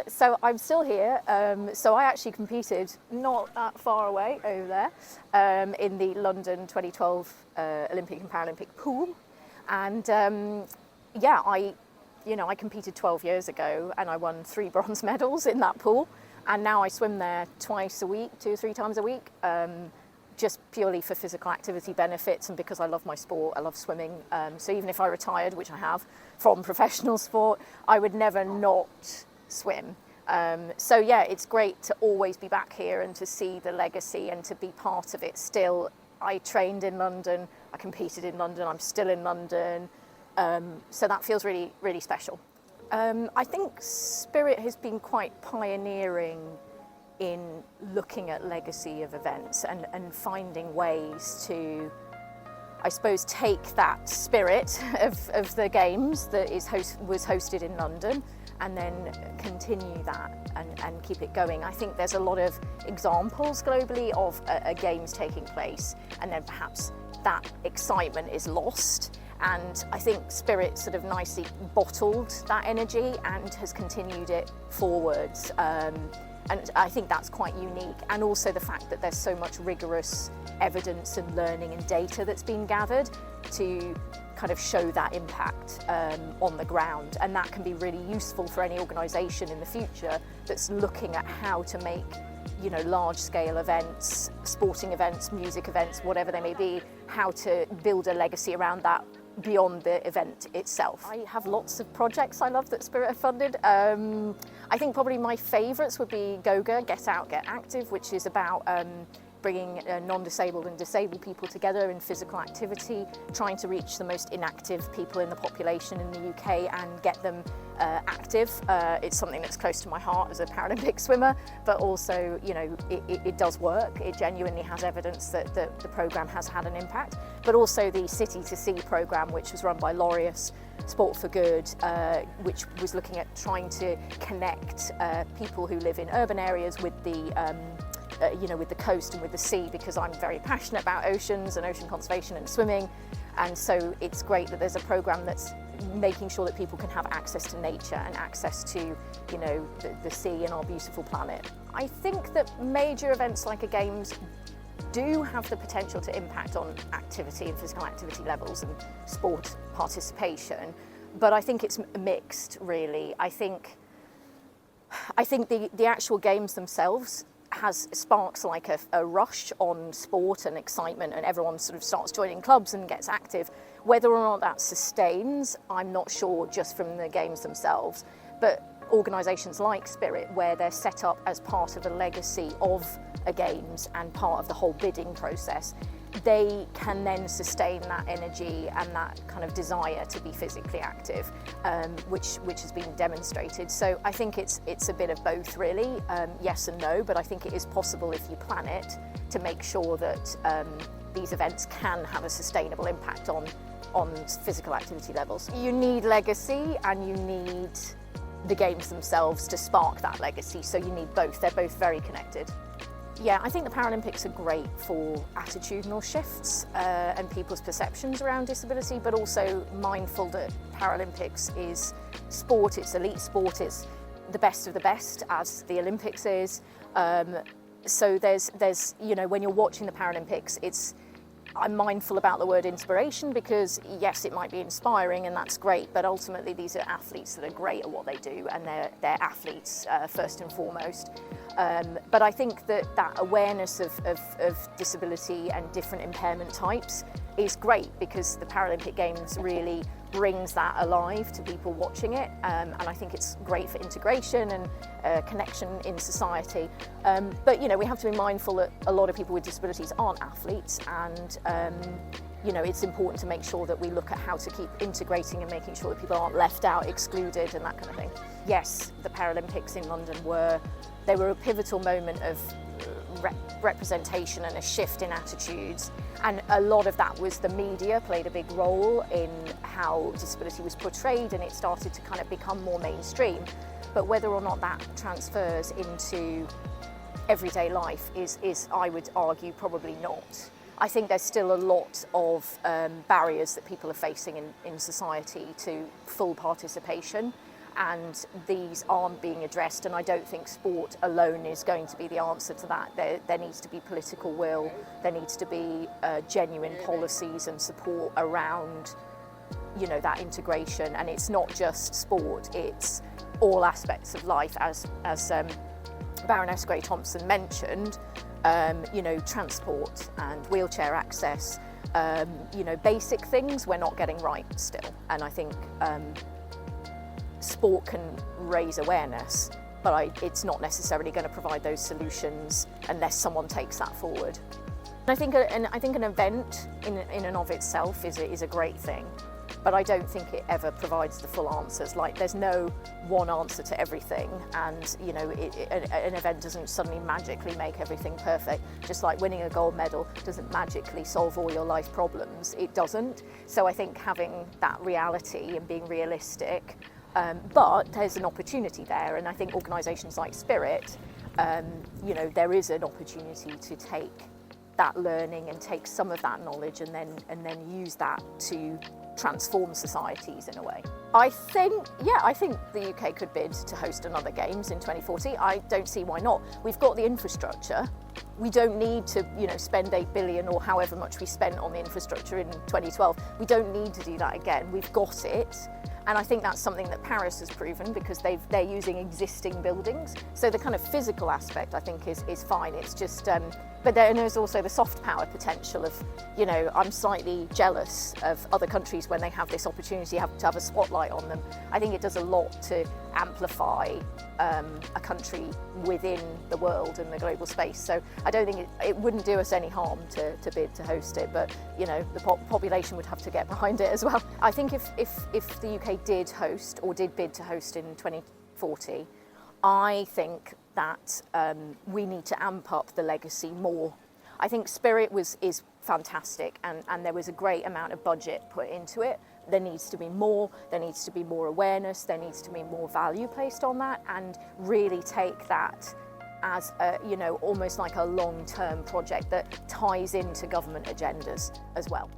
So I'm still here. So I actually competed not that far away over there in the London 2012 Olympic and Paralympic pool. And yeah, I competed 12 years ago and I won 3 bronze medals in that pool. And now I swim there twice a week, 2 or 3 times a week, just purely for physical activity benefits and because I love my sport, I love swimming. So even if I retired, which I have, from professional sport, I would never not swim. So yeah, it's great to always be back here and to see the legacy and to be part of it still. I trained in London, I competed in London, I'm still in London. So that feels really, really special. I think Spirit has been quite pioneering in looking at legacy of events and finding ways to, I suppose, take that spirit of the games that was hosted in London and then continue that and keep it going. I think there's a lot of examples globally of a games taking place and then perhaps that excitement is lost. And I think Spirit sort of nicely bottled that energy and has continued it forwards. And I think that's quite unique. And also the fact that there's so much rigorous evidence and learning and data that's been gathered to kind of show that impact on the ground. And that can be really useful for any organisation in the future that's looking at how to make, you know, large-scale events, sporting events, music events, whatever they may be, how to build a legacy around that beyond the event itself. I have lots of projects I love that Spirit have funded. I think probably my favourites would be GOGA, Get Out, Get Active, which is about bringing non-disabled and disabled people together in physical activity, trying to reach the most inactive people in the population in the UK and get them active. It's something that's close to my heart as a Paralympic swimmer, but also, you know, it does work. It genuinely has evidence that the programme has had an impact. But also the City to Sea programme, which was run by Laureus Sport for Good, which was looking at trying to connect people who live in urban areas with the with the coast and with the sea, because I'm very passionate about oceans and ocean conservation and swimming. And so it's great that there's a programme that's making sure that people can have access to nature and access to, you know, the sea and our beautiful planet. I think that major events like a Games do have the potential to impact on activity and physical activity levels and sport participation, but I think it's mixed, really. I think the actual Games themselves has sparks like a rush on sport and excitement, and everyone sort of starts joining clubs and gets active. Whether or not that sustains, I'm not sure just from the Games themselves, but organisations like Spirit, where they're set up as part of a legacy of a Games and part of the whole bidding process, they can then sustain that energy and that kind of desire to be physically active, which has been demonstrated. So I think it's a bit of both, really, yes and no, but I think it is possible if you plan it to make sure that these events can have a sustainable impact on physical activity levels. You need legacy and you need the Games themselves to spark that legacy, so you need both. They're both very connected. Yeah, I think the Paralympics are great for attitudinal shifts and people's perceptions around disability, but also mindful that Paralympics is sport, it's elite sport, it's the best of the best, as the Olympics is. So there's, you know, when you're watching the Paralympics, I'm mindful about the word inspiration, because yes, it might be inspiring and that's great, but ultimately these are athletes that are great at what they do, and they're athletes first and foremost. But I think that awareness of disability and different impairment types is great, because the Paralympic Games really brings that alive to people watching it, and I think it's great for integration and connection in society. But you know, we have to be mindful that a lot of people with disabilities aren't athletes, and you know, it's important to make sure that we look at how to keep integrating and making sure that people aren't left out, excluded, and that kind of thing. Yes, the Paralympics in London were a pivotal moment of representation and a shift in attitudes, and a lot of that was the media played a big role in how disability was portrayed, and it started to kind of become more mainstream. But whether or not that transfers into everyday life is I would argue, probably not. I think there's still a lot of barriers that people are facing in society to full participation, and these aren't being addressed, and I don't think sport alone is going to be the answer to that. There needs to be political will, there needs to be genuine policies and support around, you know, that integration. And it's not just sport, it's all aspects of life, as Baroness Gray Thompson mentioned, you know, transport and wheelchair access, you know, basic things we're not getting right still. And I think sport can raise awareness, but it's not necessarily going to provide those solutions unless someone takes that forward. And I think an event in and of itself is a great thing, but I don't think it ever provides the full answers. Like, there's no one answer to everything, and you know, an event doesn't suddenly magically make everything perfect. Just like winning a gold medal doesn't magically solve all your life problems. It doesn't. So I think having that reality and being realistic, but there's an opportunity there, and I think organisations like Spirit, you know, there is an opportunity to take that learning and take some of that knowledge and then use that to transform societies in a way. I think the UK could bid to host another Games in 2040. I don't see why not. We've got the infrastructure. We don't need to, you know, spend 8 billion or however much we spent on the infrastructure in 2012. We don't need to do that again. We've got it. And I think that's something that Paris has proven, because they're using existing buildings. So the kind of physical aspect, I think, is fine. It's just, but then there's also the soft power potential of, you know, I'm slightly jealous of other countries when they have this opportunity to have a spotlight on them. I think it does a lot to amplify a country within the world and the global space. So I don't think it wouldn't do us any harm to bid to host it, but you know, the population would have to get behind it as well. I think if the UK did host or did bid to host in 2040, I think that we need to amp up the legacy more. I think Spirit is fantastic, and there was a great amount of budget put into it. There needs to be more, there needs to be more awareness, there needs to be more value placed on that, and really take that as a, you know, almost like a long-term project that ties into government agendas as well.